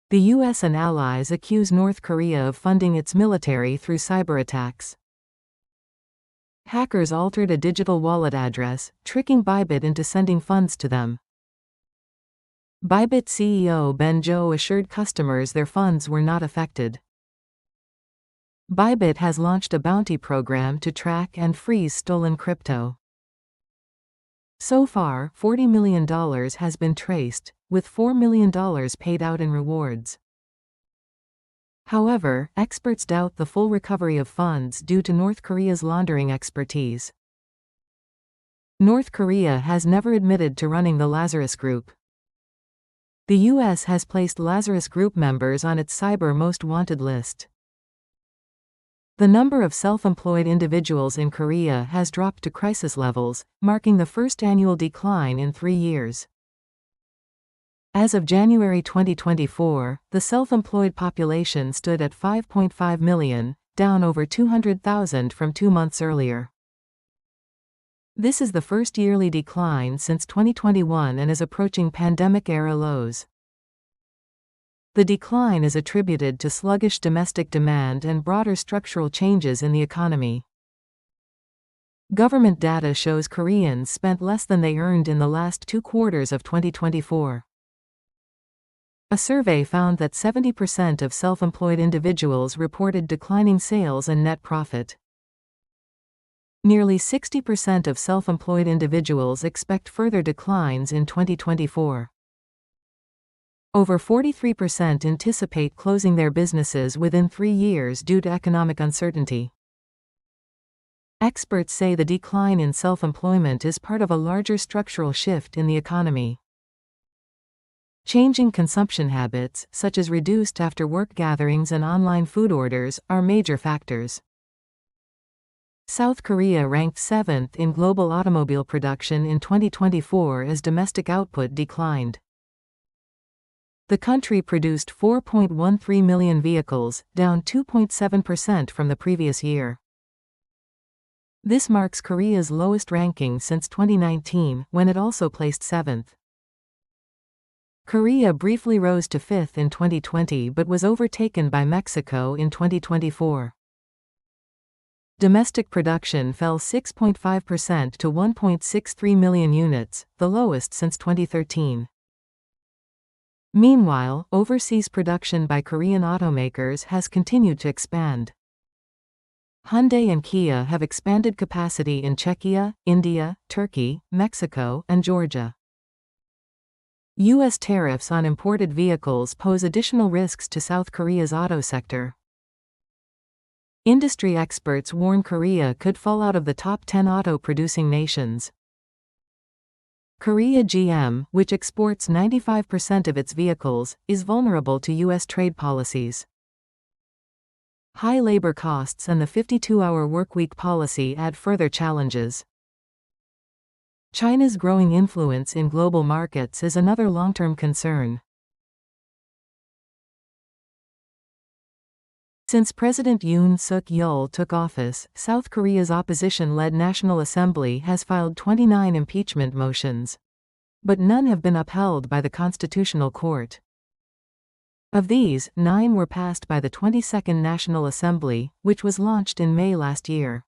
The U.S. and allies accuse North Korea of funding its military through cyber attacks. Hackers altered a digital wallet address, tricking Bybit into sending funds to them. Bybit CEO Ben Zhou assured customers their funds were not affected. Bybit has launched a bounty program to track and freeze stolen crypto. So far, $40 million has been traced, with $4 million paid out in rewards. However, experts doubt the full recovery of funds due to North Korea's laundering expertise. North Korea has never admitted to running the Lazarus Group. The U.S. has placed Lazarus Group members on its Cyber Most Wanted list. The number of self-employed individuals in Korea has dropped to crisis levels, marking the first annual decline in 3 years. As of January 2024, the self-employed population stood at 5.5 million, down over 200,000 from 2 months earlier. This is the first yearly decline since 2021 and is approaching pandemic-era lows. The decline is attributed to sluggish domestic demand and broader structural changes in the economy. Government data shows Koreans spent less than they earned in the last 2 quarters of 2024. A survey found that 70% of self-employed individuals reported declining sales and net profit. Nearly 60% of self-employed individuals expect further declines in 2024. Over 43% anticipate closing their businesses within 3 years due to economic uncertainty. Experts say the decline in self-employment is part of a larger structural shift in the economy. Changing consumption habits, such as reduced after-work gatherings and online food orders, are major factors. South Korea ranked 7th in global automobile production in 2024 as domestic output declined. The country produced 4.13 million vehicles, down 2.7% from the previous year. This marks Korea's lowest ranking since 2019, when it also placed 7th. Korea briefly rose to 5th in 2020 but was overtaken by Mexico in 2024. Domestic production fell 6.5% to 1.63 million units, the lowest since 2013. Meanwhile, overseas production by Korean automakers has continued to expand. Hyundai and Kia have expanded capacity in Czechia, India, Turkey, Mexico, and Georgia. U.S. tariffs on imported vehicles pose additional risks to South Korea's auto sector. Industry experts warn Korea could fall out of the top 10 auto-producing nations. Korea GM, which exports 95% of its vehicles, is vulnerable to U.S. trade policies. High labor costs and the 52-hour workweek policy add further challenges. China's growing influence in global markets is another long-term concern. Since President Yoon Suk-yeol took office, South Korea's opposition-led National Assembly has filed 29 impeachment motions. But none have been upheld by the Constitutional Court. Of these, 9 were passed by the 22nd National Assembly, which was launched in May last year.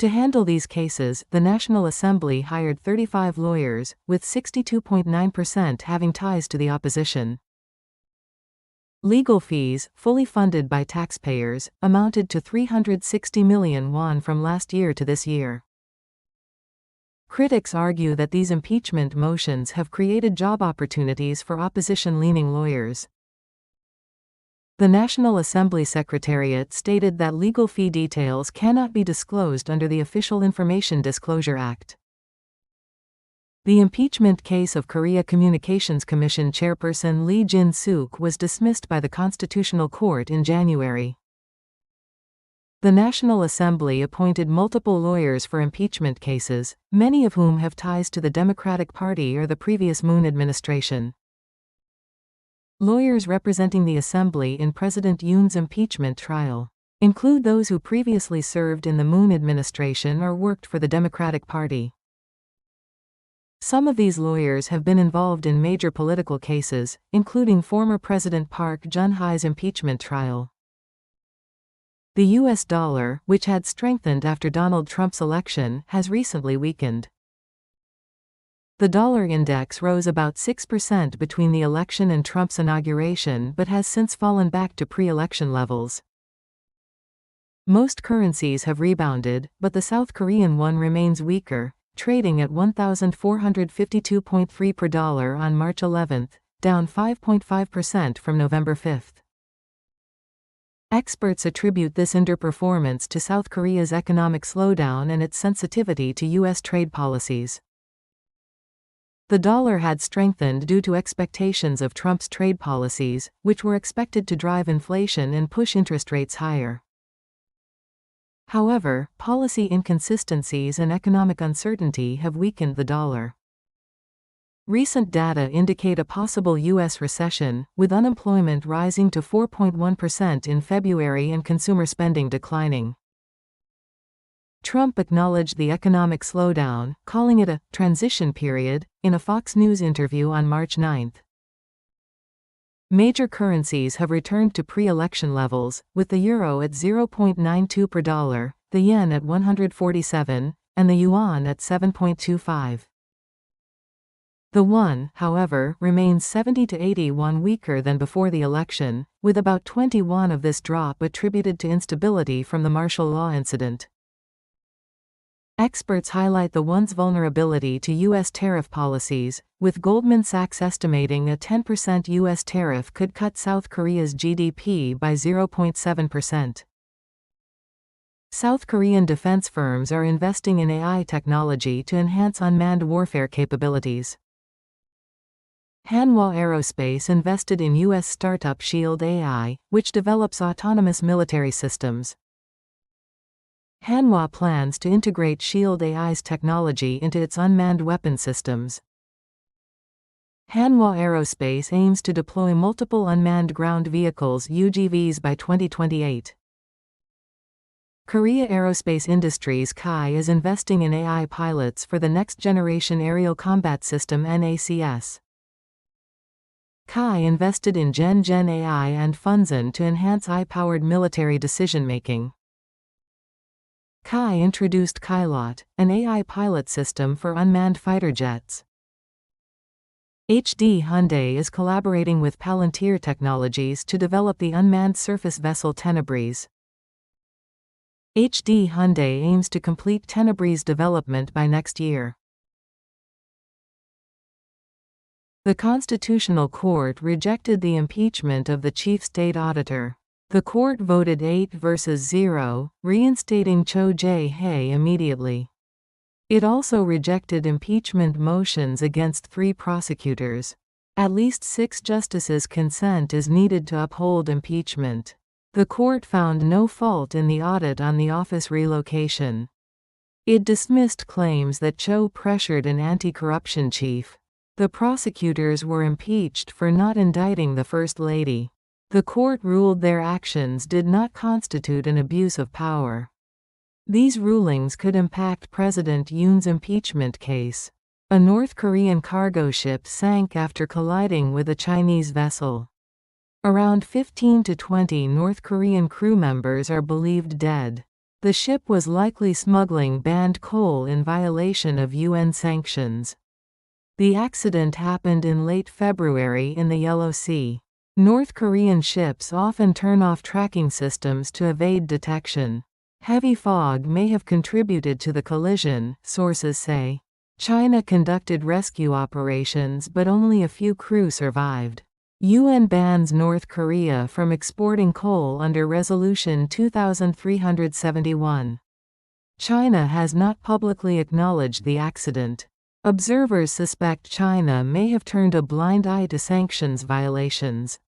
To handle these cases, the National Assembly hired 35 lawyers, with 62.9% having ties to the opposition. Legal fees, fully funded by taxpayers, amounted to 360 million won from last year to this year. Critics argue that these impeachment motions have created job opportunities for opposition-leaning lawyers. The National Assembly Secretariat stated that legal fee details cannot be disclosed under the Official Information Disclosure Act. The impeachment case of Korea Communications Commission chairperson Lee Jin-suk was dismissed by the Constitutional Court in January. The National Assembly appointed multiple lawyers for impeachment cases, many of whom have ties to the Democratic Party or the previous Moon administration. Lawyers representing the Assembly in President Yoon's impeachment trial include those who previously served in the Moon administration or worked for the Democratic Party. Some of these lawyers have been involved in major political cases, including former President Park Geun-hye's impeachment trial. The U.S. dollar, which had strengthened after Donald Trump's election, has recently weakened. The dollar index rose about 6% between the election and Trump's inauguration but has since fallen back to pre-election levels. Most currencies have rebounded, but the South Korean won remains weaker, trading at 1,452.3 per dollar on March 11, down 5.5% from November 5. Experts attribute this underperformance to South Korea's economic slowdown and its sensitivity to U.S. trade policies. The dollar had strengthened due to expectations of Trump's trade policies, which were expected to drive inflation and push interest rates higher. However, policy inconsistencies and economic uncertainty have weakened the dollar. Recent data indicate a possible U.S. recession, with unemployment rising to 4.1% in February and consumer spending declining. Trump acknowledged the economic slowdown, calling it a transition period, in a Fox News interview on March 9. Major currencies have returned to pre-election levels, with the euro at 0.92 per dollar, the yen at 147, and the yuan at 7.25. The won, however, remains 70 to 80 won weaker than before the election, with about 20 won of this drop attributed to instability from the martial law incident. Experts highlight the won's vulnerability to U.S. tariff policies, with Goldman Sachs estimating a 10% U.S. tariff could cut South Korea's GDP by 0.7%. South Korean defense firms are investing in AI technology to enhance unmanned warfare capabilities. Hanwha Aerospace invested in U.S. startup Shield AI, which develops autonomous military systems. Hanwha plans to integrate Shield AI's technology into its unmanned weapon systems. Hanwha Aerospace aims to deploy multiple unmanned ground vehicles (UGVs) by 2028. Korea Aerospace Industries (KAI) is investing in AI pilots for the Next Generation Aerial Combat System (NACS). KAI invested in Gen AI and Funzon to enhance AI-powered military decision-making. KAI introduced KAILOT, an AI pilot system for unmanned fighter jets. HD Hyundai is collaborating with Palantir Technologies to develop the unmanned surface vessel Tenebris. HD Hyundai aims to complete Tenebris development by next year. The Constitutional Court rejected the impeachment of the chief state auditor. The court voted 8-0, reinstating Cho Jae-hae immediately. It also rejected impeachment motions against 3 prosecutors. At least 6 justices' consent is needed to uphold impeachment. The court found no fault in the audit on the office relocation. It dismissed claims that Cho pressured an anti-corruption chief. The prosecutors were impeached for not indicting the First Lady. The court ruled their actions did not constitute an abuse of power. These rulings could impact President Yoon's impeachment case. A North Korean cargo ship sank after colliding with a Chinese vessel. Around 15 to 20 North Korean crew members are believed dead. The ship was likely smuggling banned coal in violation of UN sanctions. The accident happened in late February in the Yellow Sea. North Korean ships often turn off tracking systems to evade detection. Heavy fog may have contributed to the collision, sources say. China conducted rescue operations but only a few crew survived. UN bans North Korea from exporting coal under Resolution 2371. China has not publicly acknowledged the accident. Observers suspect China may have turned a blind eye to sanctions violations.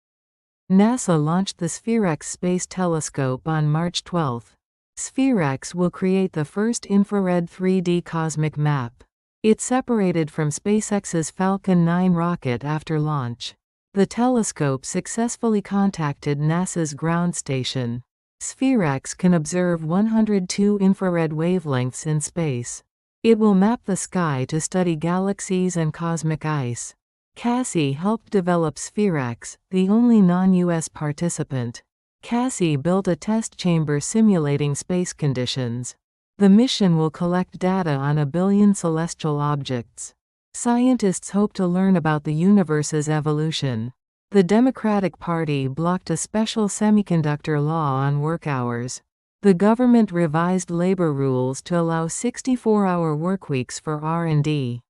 NASA launched the SPHEREX space telescope on March 12. SPHEREX will create the first infrared 3D cosmic map. It separated from SpaceX's Falcon 9 rocket after launch. The telescope successfully contacted NASA's ground station. SPHEREX can observe 102 infrared wavelengths in space. It will map the sky to study galaxies and cosmic ice. CASI helped develop SPHEREX, the only non-US participant. CASI built a test chamber simulating space conditions. The mission will collect data on 1 billion celestial objects. Scientists hope to learn about the universe's evolution. The Democratic Party blocked a special semiconductor law on work hours. The government revised labor rules to allow 64-hour workweeks for R&D.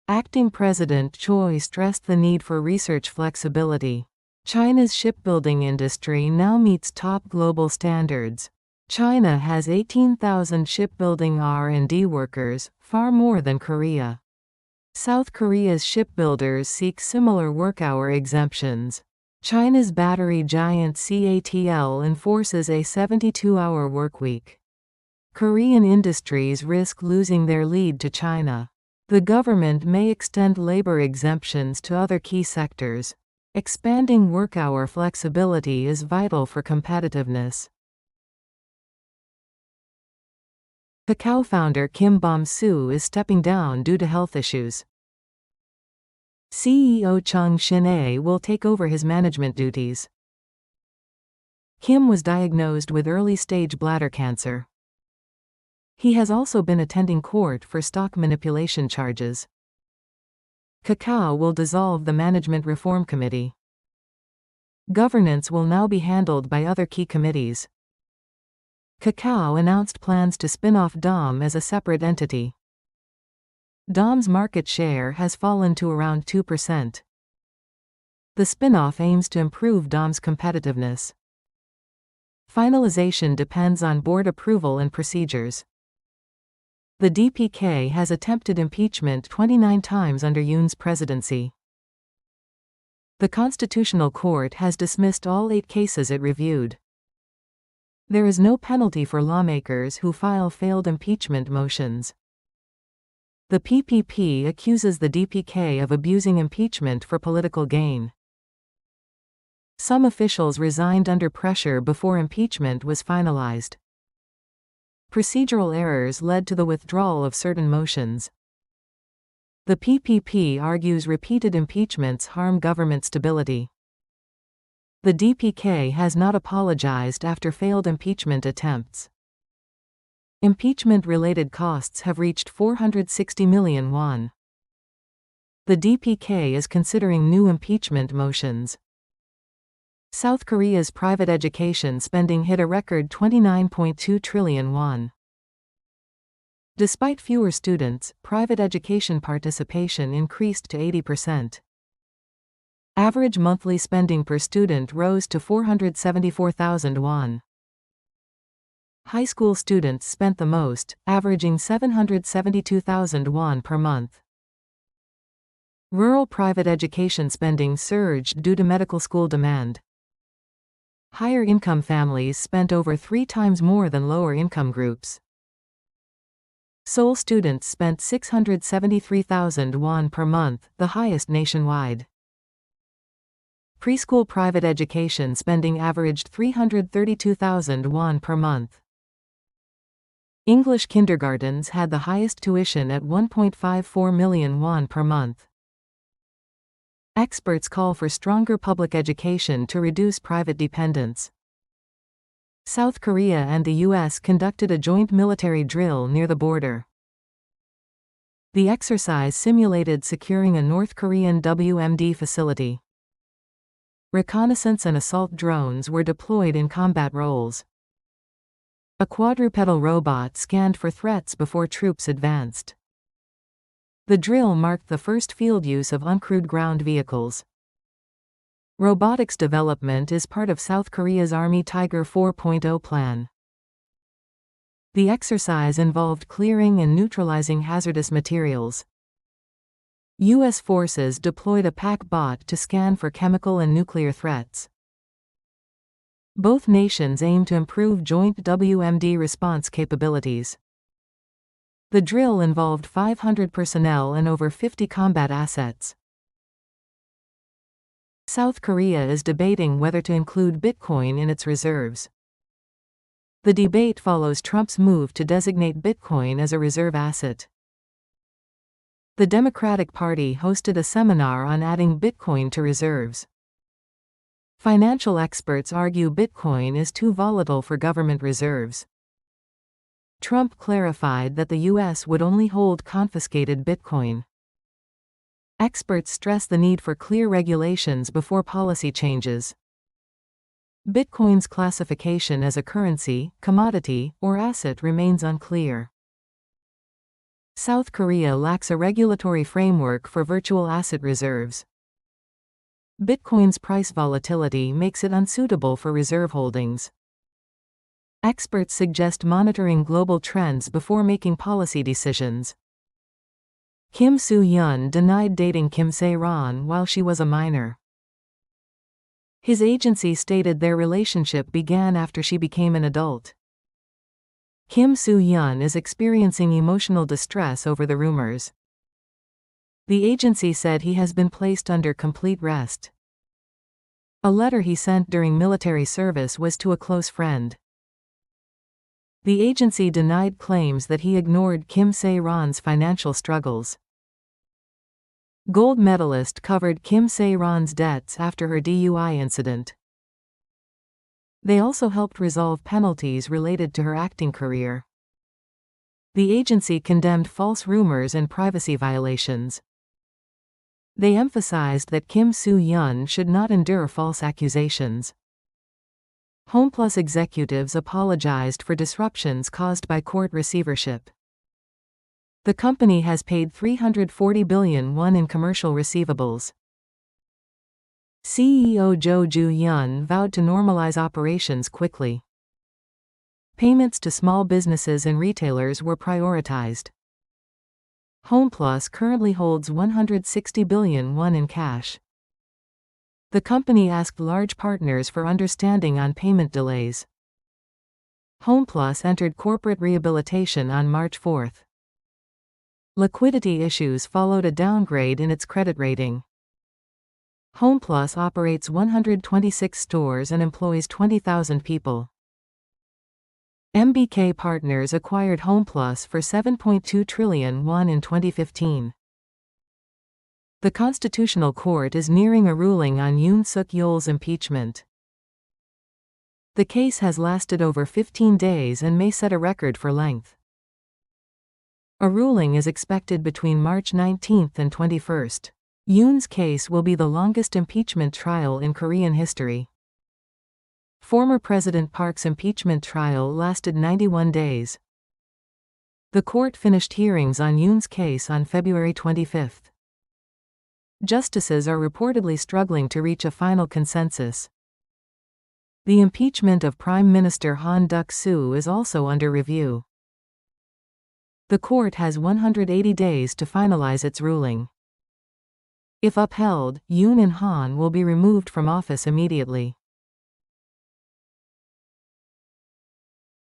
Acting President Choi stressed the need for research flexibility. China's shipbuilding industry now meets top global standards. China has 18,000 shipbuilding R&D workers, far more than Korea. South Korea's shipbuilders seek similar work-hour exemptions. China's battery giant CATL enforces a 72-hour workweek. Korean industries risk losing their lead to China. The government may extend labor exemptions to other key sectors. Expanding work-hour flexibility is vital for competitiveness. Kakao founder Kim Bom-soo is stepping down due to health issues. CEO Chung Shin-ae will take over his management duties. Kim was diagnosed with early-stage bladder cancer. He has also been attending court for stock manipulation charges. Kakao will dissolve the Management Reform Committee. Governance will now be handled by other key committees. Kakao announced plans to spin off DOM as a separate entity. DOM's market share has fallen to around 2%. The spin-off aims to improve DOM's competitiveness. Finalization depends on board approval and procedures. The DPK has attempted impeachment 29 times under Yoon's presidency. The Constitutional Court has dismissed all 8 cases it reviewed. There is no penalty for lawmakers who file failed impeachment motions. The PPP accuses the DPK of abusing impeachment for political gain. Some officials resigned under pressure before impeachment was finalized. Procedural errors led to the withdrawal of certain motions. The PPP argues repeated impeachments harm government stability. The DPK has not apologized after failed impeachment attempts. Impeachment-related costs have reached 460 million won. The DPK is considering new impeachment motions. South Korea's private education spending hit a record 29.2 trillion won. Despite fewer students, private education participation increased to 80%. Average monthly spending per student rose to 474,000 won. High school students spent the most, averaging 772,000 won per month. Rural private education spending surged due to medical school demand. Higher income families spent over 3 times more than lower income groups. Seoul students spent 673,000 won per month, the highest nationwide. Preschool private education spending averaged 332,000 won per month. English kindergartens had the highest tuition at 1.54 million won per month. Experts call for stronger public education to reduce private dependence. South Korea and the U.S. conducted a joint military drill near the border. The exercise simulated securing a North Korean WMD facility. Reconnaissance and assault drones were deployed in combat roles. A quadrupedal robot scanned for threats before troops advanced. The drill marked the first field use of uncrewed ground vehicles. Robotics development is part of South Korea's Army Tiger 4.0 plan. The exercise involved clearing and neutralizing hazardous materials. U.S. forces deployed a PAC bot to scan for chemical and nuclear threats. Both nations aim to improve joint WMD response capabilities. The drill involved 500 personnel and over 50 combat assets. South Korea is debating whether to include Bitcoin in its reserves. The debate follows Trump's move to designate Bitcoin as a reserve asset. The Democratic Party hosted a seminar on adding Bitcoin to reserves. Financial experts argue Bitcoin is too volatile for government reserves. Trump clarified that the U.S. would only hold confiscated Bitcoin. Experts stress the need for clear regulations before policy changes. Bitcoin's classification as a currency, commodity, or asset remains unclear. South Korea lacks a regulatory framework for virtual asset reserves. Bitcoin's price volatility makes it unsuitable for reserve holdings. Experts suggest monitoring global trends before making policy decisions. Kim Soo-hyun denied dating Kim Se-ron while she was a minor. His agency stated their relationship began after she became an adult. Kim Soo-hyun is experiencing emotional distress over the rumors. The agency said he has been placed under complete rest. A letter he sent during military service was to a close friend. The agency denied claims that he ignored Kim Se-ron's financial struggles. Gold medalist covered Kim Se-ron's debts after her DUI incident. They also helped resolve penalties related to her acting career. The agency condemned false rumors and privacy violations. They emphasized that Kim Soo-hyun should not endure false accusations. HomePlus executives apologized for disruptions caused by court receivership. The company has paid 340 billion won in commercial receivables. CEO Jo Joo-hyun vowed to normalize operations quickly. Payments to small businesses and retailers were prioritized. HomePlus currently holds 160 billion won in cash. The company asked large partners for understanding on payment delays. HomePlus entered corporate rehabilitation on March 4. Liquidity issues followed a downgrade in its credit rating. HomePlus operates 126 stores and employs 20,000 people. MBK Partners acquired HomePlus for 7.2 trillion won in 2015. The Constitutional Court is nearing a ruling on Yoon Suk-yeol's impeachment. The case has lasted over 15 days and may set a record for length. A ruling is expected between March 19 and 21. Yoon's case will be the longest impeachment trial in Korean history. Former President Park's impeachment trial lasted 91 days. The court finished hearings on Yoon's case on February 25. Justices are reportedly struggling to reach a final consensus. The impeachment of Prime Minister Han Duck-soo is also under review. The court has 180 days to finalize its ruling. If upheld, Yoon and Han will be removed from office immediately.